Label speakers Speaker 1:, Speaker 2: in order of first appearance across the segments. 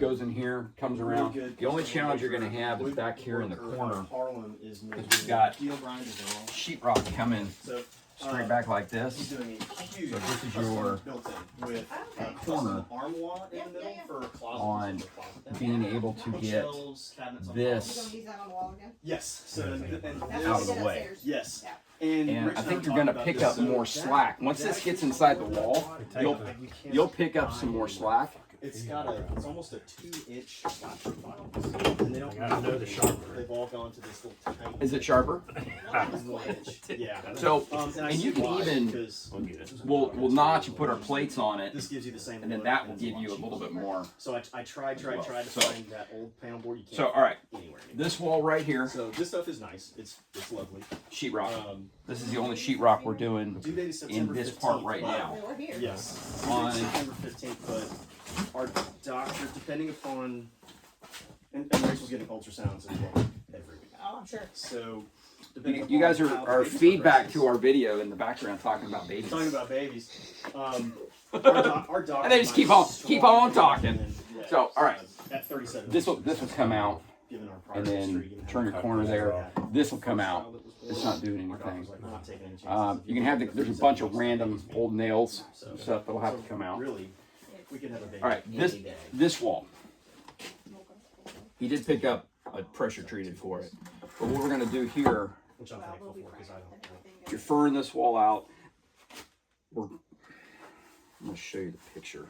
Speaker 1: goes in here, comes around. The only challenge you're going to have is back here in the corner, because we've got sheetrock coming straight back like this. So this is your corner on being able to get this out of the way.
Speaker 2: Yes.
Speaker 1: And I think you're going to pick up more slack. Once this gets inside the wall, you'll pick up some more slack.
Speaker 2: It's almost a 2-inch slack profile. And they don't know the sharper. They've all gone to this little tiny.
Speaker 1: Is it sharper?
Speaker 2: 1 inch. Yeah.
Speaker 1: So, and you can even, we'll notch and put our plates on it.
Speaker 2: This gives you the same.
Speaker 1: And then that will give you a little bit more.
Speaker 2: So I tried to find that old panel board. You can't.
Speaker 1: So, all right.
Speaker 2: Anywhere.
Speaker 1: This wall right here.
Speaker 2: So this stuff is nice. It's lovely.
Speaker 1: Sheetrock. This is the only sheetrock we're doing in this part right now.
Speaker 2: Yes.
Speaker 1: On
Speaker 2: September 15th, but our doctor, depending upon, and Rachel's getting ultrasounds as well every week.
Speaker 3: Oh, I'm sure.
Speaker 2: So,
Speaker 1: you guys are feedback to our video in the background talking about babies.
Speaker 2: Talking about babies. Our doctor.
Speaker 1: And they just keep on talking.
Speaker 2: Yeah,
Speaker 1: so, all right.
Speaker 2: At 37.
Speaker 1: This will come out, and then turn your corner there. This will come out. It's not doing anything. You can have there's a bunch of random old nails and stuff that'll have to come out. All right, this wall. He did pick up a pressure treated for it. But what we're going to do here, you're furring this wall out. I'm going to show you the picture.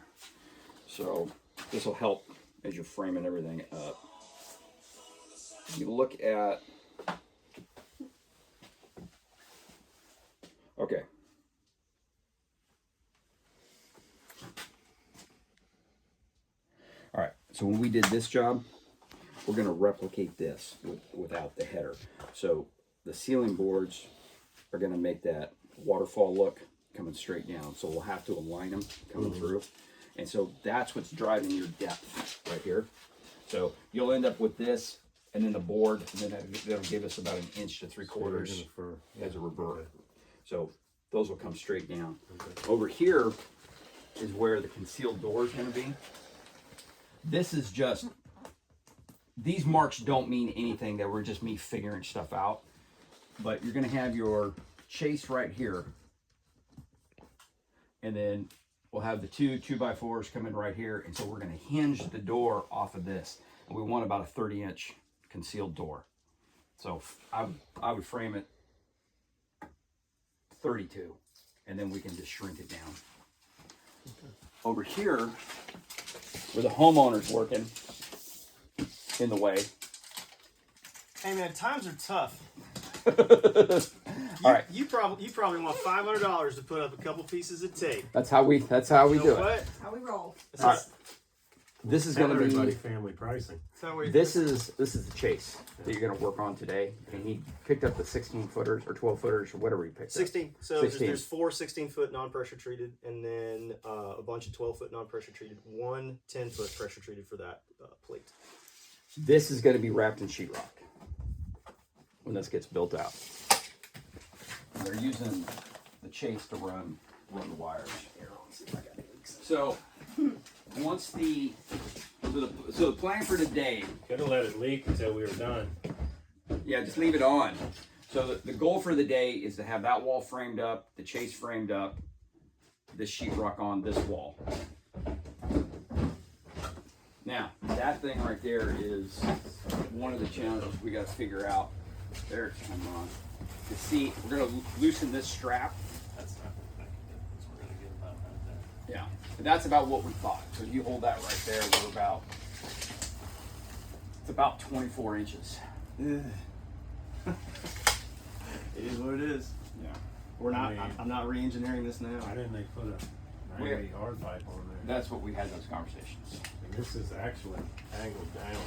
Speaker 1: So this will help as you're framing everything up. You look at, okay. All right, so when we did this job, we're going to replicate this without the header. So the ceiling boards are going to make that waterfall look coming straight down. So we'll have to align them coming through. And so that's what's driving your depth right here. So you'll end up with this and then the board, and then that'll give us about 1 inch to 3/4 as a revert. So those will come straight down. Over here is where the concealed door is going to be. This is just, these marks don't mean anything. That were just me figuring stuff out. But you're going to have your chase right here. And then we'll have the two 2x4s come in right here. And so we're going to hinge the door off of this. And we want about a 30-inch concealed door. So I would frame it 32. And then we can just shrink it down. Okay. Over here, where the homeowner's working in the way.
Speaker 4: Hey man, times are tough.
Speaker 1: All right.
Speaker 4: You probably want $500 to put up a couple pieces of tape.
Speaker 1: That's how we do it.
Speaker 3: That's how we roll.
Speaker 1: All right. This is going to be
Speaker 5: family pricing.
Speaker 1: This is the chase that you're going to work on today, and he picked up the 16-footers or 12-footers or whatever he picked
Speaker 4: 16.
Speaker 1: up.
Speaker 4: So
Speaker 1: 16.
Speaker 4: There's 4 16-foot non-pressure treated, and then a bunch of 12-foot non-pressure treated, 1 10-foot pressure treated for that plate.
Speaker 1: This is going to be wrapped in sheetrock when this gets built out. And they're using the chase to run the wires. So once so the plan for today.
Speaker 5: Could have let it leak until we were done.
Speaker 1: Yeah, just leave it on. So the goal for the day is to have that wall framed up, the chase framed up, this sheetrock on this wall. Now, that thing right there is one of the challenges we got to figure out. There it's coming on. To see, we're going to loosen this strap.
Speaker 5: That's not we're really good about that.
Speaker 1: Yeah, but that's about what we thought. So if you hold that right there, it's about 24 inches.
Speaker 2: It is what it is.
Speaker 1: Yeah.
Speaker 2: I'm not re-engineering this now.
Speaker 5: Why didn't they put a 90 hard pipe on there?
Speaker 1: That's what we had those conversations.
Speaker 5: And this is actually angled down.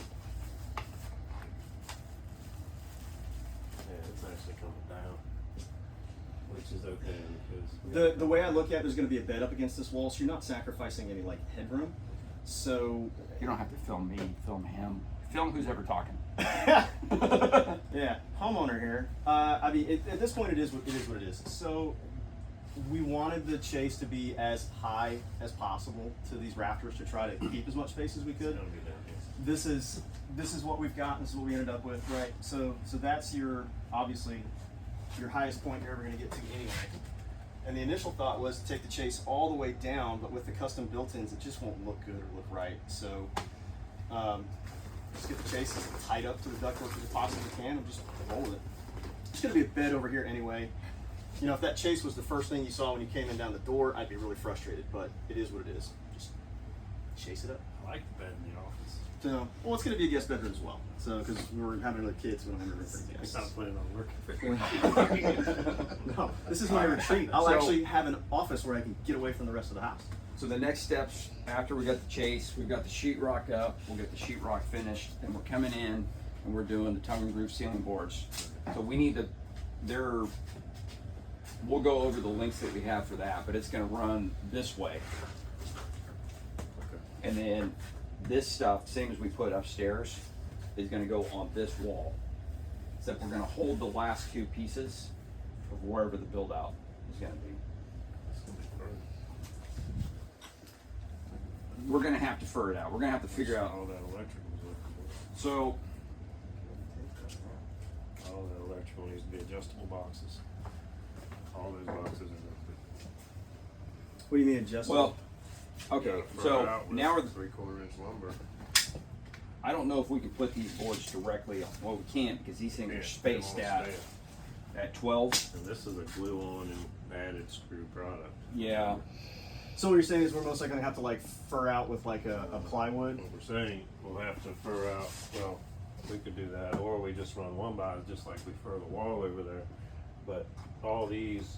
Speaker 5: Yeah, it's actually coming down, which is okay because
Speaker 2: the way I look at it, there's going to be a bed up against this wall, so you're not sacrificing any like headroom. So
Speaker 1: you don't have to film me, film him, film who's ever talking.
Speaker 2: Yeah, homeowner here. I mean, at this point, it is what it is. So we wanted the chase to be as high as possible to these rafters to try to keep as much space as we could.
Speaker 5: It's gonna be down here.
Speaker 2: This is what we've got. This is what we ended up with, right? So that's your obviously your highest point you're ever going to get to anyway. And the initial thought was to take the chase all the way down, but with the custom built-ins, it just won't look good or look right. So just get the chase as tight up to the ductwork as you possibly can and just roll with it. There's going to be a bed over here anyway. You know, if that chase was the first thing you saw when you came in down the door, I'd be really frustrated, but it is what it is. Just chase it up.
Speaker 5: I like the bed in the office.
Speaker 2: So, well, it's going to be a guest bedroom as well. So, because we're having other kids, we don't have any room for
Speaker 5: I
Speaker 2: guests.
Speaker 5: stopped planning on working.
Speaker 2: No, this is my retreat. I'll
Speaker 1: So-
Speaker 2: actually have an office where I can get away from the rest of the house.
Speaker 1: So the next steps, after we got the chase, we've got the sheetrock up, we'll get the sheetrock finished, and we're coming in and we're doing the tongue and groove ceiling boards. So we need to, we'll go over the links that we have for that, but it's gonna run this way.
Speaker 5: Okay.
Speaker 1: And then this stuff, same as we put upstairs, is gonna go on this wall. Except we're gonna hold the last two pieces of wherever the build out is gonna be.
Speaker 5: It's gonna be fun.
Speaker 1: We're gonna have to fur it out. We're gonna have to figure out.
Speaker 5: All that electrical is looking
Speaker 1: So
Speaker 5: good. All that electrical needs to be adjustable boxes. All those boxes are gonna
Speaker 2: What do you mean adjustable?
Speaker 1: well,
Speaker 5: be.
Speaker 1: okay.
Speaker 5: Yeah,
Speaker 1: So
Speaker 5: further out with
Speaker 1: now we're.
Speaker 5: 3/4 inch lumber.
Speaker 1: I don't know if we can put these boards directly on. Well, we can't because these things
Speaker 5: Yeah,
Speaker 1: are spaced
Speaker 5: they won't
Speaker 1: at
Speaker 5: stay.
Speaker 1: 12.
Speaker 5: And this is a glue on and added screw product.
Speaker 1: Yeah.
Speaker 2: So what you're saying is we're most likely going to have to like fur out with like a plywood?
Speaker 5: What we're saying, we'll have to fur out, well, we could do that, or we just run one by, just like we fur the wall over there. But all these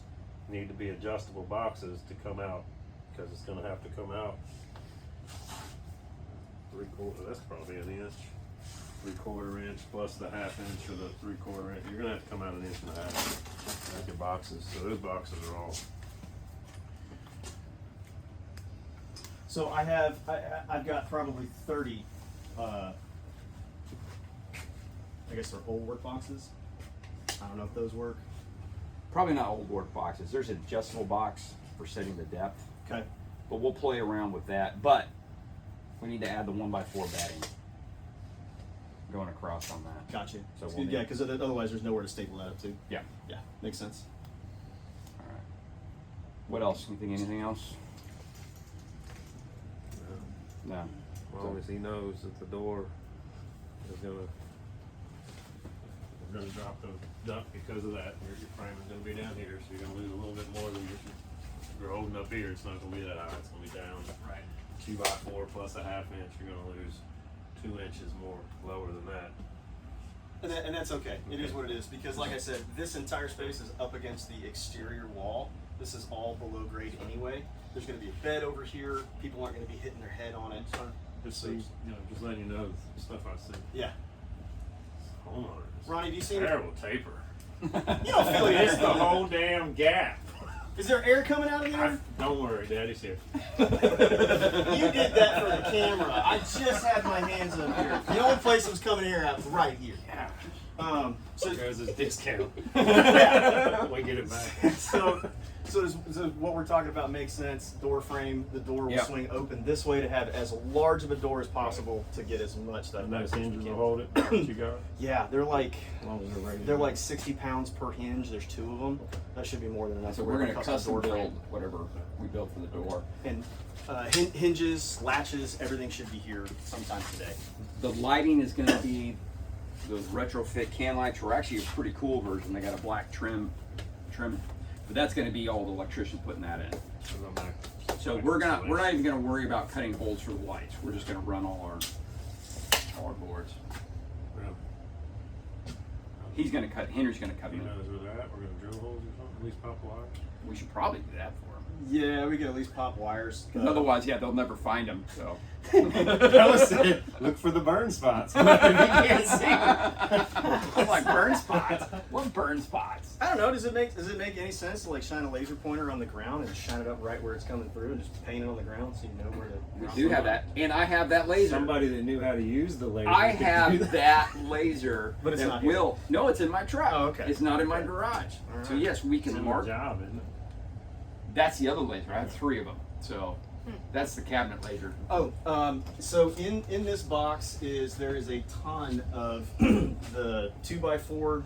Speaker 5: need to be adjustable boxes to come out, because it's gonna have to come out 3/4, that's probably an inch, 3/4 inch plus the 1/2 inch or the 3/4 inch. You're gonna have to come out 1.5 inches. Make your boxes, so those boxes are all.
Speaker 2: So I've got probably 30, I guess they're old work boxes. I don't know if those work.
Speaker 1: Probably not old work boxes. There's an adjustable box for setting the depth,
Speaker 2: Okay.
Speaker 1: but we'll play around with that. But we need to add the 1x4 batting going across on that.
Speaker 2: Gotcha.
Speaker 1: So
Speaker 2: So
Speaker 1: we'll
Speaker 2: yeah,
Speaker 1: need-
Speaker 2: because otherwise there's nowhere to staple that up to.
Speaker 1: Yeah.
Speaker 2: Yeah, makes sense.
Speaker 1: All right. What else? You think anything else? No.
Speaker 5: As long as he knows that the door is gonna, we're gonna drop the duct because of that, your frame is gonna be down here, so you're gonna lose a little bit more than you're holding up here, it's not gonna be that high, it's gonna be down.
Speaker 2: Right.
Speaker 5: 2x4 plus a 1/2 inch, you're gonna lose 2 inches more lower than that.
Speaker 2: And that's okay. It is what it is because, like I said, this entire space is up against the exterior wall. This is all below grade anyway. There's going to be a bed over here. People aren't going to be hitting their head on it.
Speaker 5: Just so you know, just letting you know the stuff I see.
Speaker 2: Yeah.
Speaker 5: Homeowners.
Speaker 2: Ronnie, do you see any?
Speaker 5: Terrible taper.
Speaker 2: You don't feel
Speaker 5: It's
Speaker 2: it.
Speaker 5: the whole damn gap.
Speaker 2: Is there air coming out of there?
Speaker 5: Don't worry, Daddy's here.
Speaker 2: You did that for the camera. I just had my hands up here. The only place that was coming air out was right here. So
Speaker 5: There's his discount.
Speaker 2: yeah.
Speaker 5: We get it back.
Speaker 2: So what we're talking about makes sense. Door frame, the door will
Speaker 1: Yep.
Speaker 2: swing open this way to have as large of a door as possible to get as much stuff
Speaker 5: And
Speaker 2: out
Speaker 5: those
Speaker 2: as we
Speaker 5: hinges
Speaker 2: can.
Speaker 5: will hold it. What you got?
Speaker 2: Yeah, they're like
Speaker 5: As long as they're ready.
Speaker 2: they're like 60 pounds per hinge. There's 2 of them. That should be more than enough.
Speaker 1: So
Speaker 2: to
Speaker 1: we're
Speaker 2: wear a
Speaker 1: gonna custom
Speaker 2: door
Speaker 1: build
Speaker 2: frame.
Speaker 1: whatever we build for the door.
Speaker 2: And hinges, latches, everything should be here sometime today.
Speaker 1: The lighting is going to be those retrofit can lights. Were actually a pretty cool version. They got a black trim, but that's going to be all the electrician putting that in. So we're not even going to worry about cutting holes for the lights. We're just going to run all our boards. He's going to cut. Henry's going to cut
Speaker 5: He
Speaker 1: them.
Speaker 5: knows where they're at. We're gonna drill holes or something. At least pop wires.
Speaker 1: We should probably do that for him.
Speaker 2: Yeah, we could at least pop wires.
Speaker 1: 'Cause otherwise, yeah, they'll never find him. So.
Speaker 5: Look for the burn spots. You can't see them.
Speaker 1: I'm like burn spots. What burn spots?
Speaker 2: I don't know. Does it make any sense to like shine a laser pointer on the ground and shine it up right where it's coming through and just paint it on the ground so you know where to?
Speaker 1: We do have that, and I have that laser.
Speaker 6: Somebody that knew how to use the laser.
Speaker 1: I
Speaker 6: could do
Speaker 1: have that laser.
Speaker 2: But it's
Speaker 1: that
Speaker 2: not here.
Speaker 1: will. No, it's in my truck.
Speaker 2: Oh, okay.
Speaker 1: It's not in my
Speaker 2: Okay.
Speaker 1: garage.
Speaker 2: All
Speaker 1: So
Speaker 2: right.
Speaker 1: yes, we
Speaker 5: It's
Speaker 1: can
Speaker 5: in
Speaker 1: mark.
Speaker 5: the job, isn't it?
Speaker 1: That's the other laser. I have 3 of them. So that's the cabinet laser.
Speaker 2: Oh, so in this box there is a ton of the 2x4,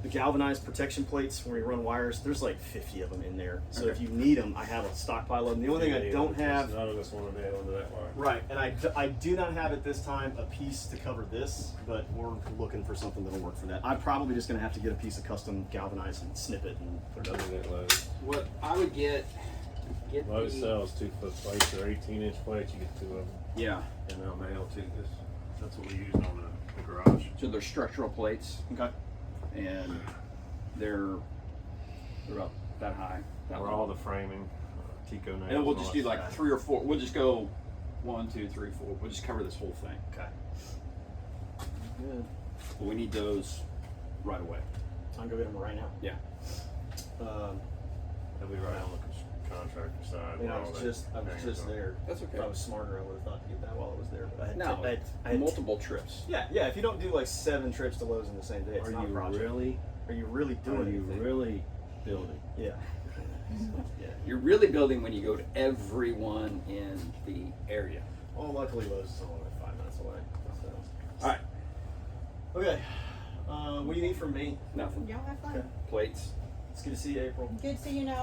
Speaker 2: the galvanized protection plates where we run wires. There's like 50 of them in there. So if you need them, I have a stockpile of them. The only thing I don't have.
Speaker 5: None of us want to nail into that wire.
Speaker 2: Right, and I do not have at this time a piece to cover this, but we're looking for something that'll work for that. I'm probably just going to have to get a piece of custom galvanized and snip it and put it up.
Speaker 5: Get Lowe's.
Speaker 1: What I would get
Speaker 5: Lowe's sells 2-foot plates or 18-inch plates. You get 2 of them,
Speaker 1: Yeah.
Speaker 5: and they'll nail to this. That's what we use on the garage.
Speaker 1: So they're structural plates,
Speaker 2: Okay.
Speaker 1: and they're about that high. That
Speaker 5: Or
Speaker 1: long.
Speaker 5: all the framing, Tico nails.
Speaker 1: And we'll
Speaker 5: and
Speaker 1: just
Speaker 5: all
Speaker 1: do
Speaker 5: that
Speaker 1: like
Speaker 5: stuff.
Speaker 1: 3 or 4. We'll just go 1, 2, 3, 4. We'll just cover this whole thing.
Speaker 2: Okay.
Speaker 1: Good. But we need those right away.
Speaker 2: I'll go get them right now.
Speaker 1: Yeah.
Speaker 5: They'll be right on the contractor side.
Speaker 2: I mean,
Speaker 5: where
Speaker 2: I
Speaker 5: all
Speaker 2: was
Speaker 5: that
Speaker 2: just
Speaker 5: hangers are.
Speaker 2: there.
Speaker 1: That's okay.
Speaker 2: If I was smarter, I would have thought to get that while it was there. But I had
Speaker 1: No,
Speaker 2: I had
Speaker 1: multiple trips.
Speaker 2: Yeah. If you don't do like 7 trips to Lowe's in the same day, it's
Speaker 6: Are
Speaker 2: not a
Speaker 6: you
Speaker 2: project.
Speaker 6: really?
Speaker 2: Are you really doing
Speaker 6: Are you
Speaker 2: anything?
Speaker 6: really building?
Speaker 2: Yeah. Yeah.
Speaker 1: You're really building when you go to everyone in the area.
Speaker 2: Well, luckily Lowe's is only like 5 minutes away. So.
Speaker 1: All right.
Speaker 2: Okay. What do you need from me?
Speaker 1: Nothing.
Speaker 3: Y'all have fun.
Speaker 2: Okay.
Speaker 1: Plates.
Speaker 2: It's good to see you, April.
Speaker 3: Good to see you now.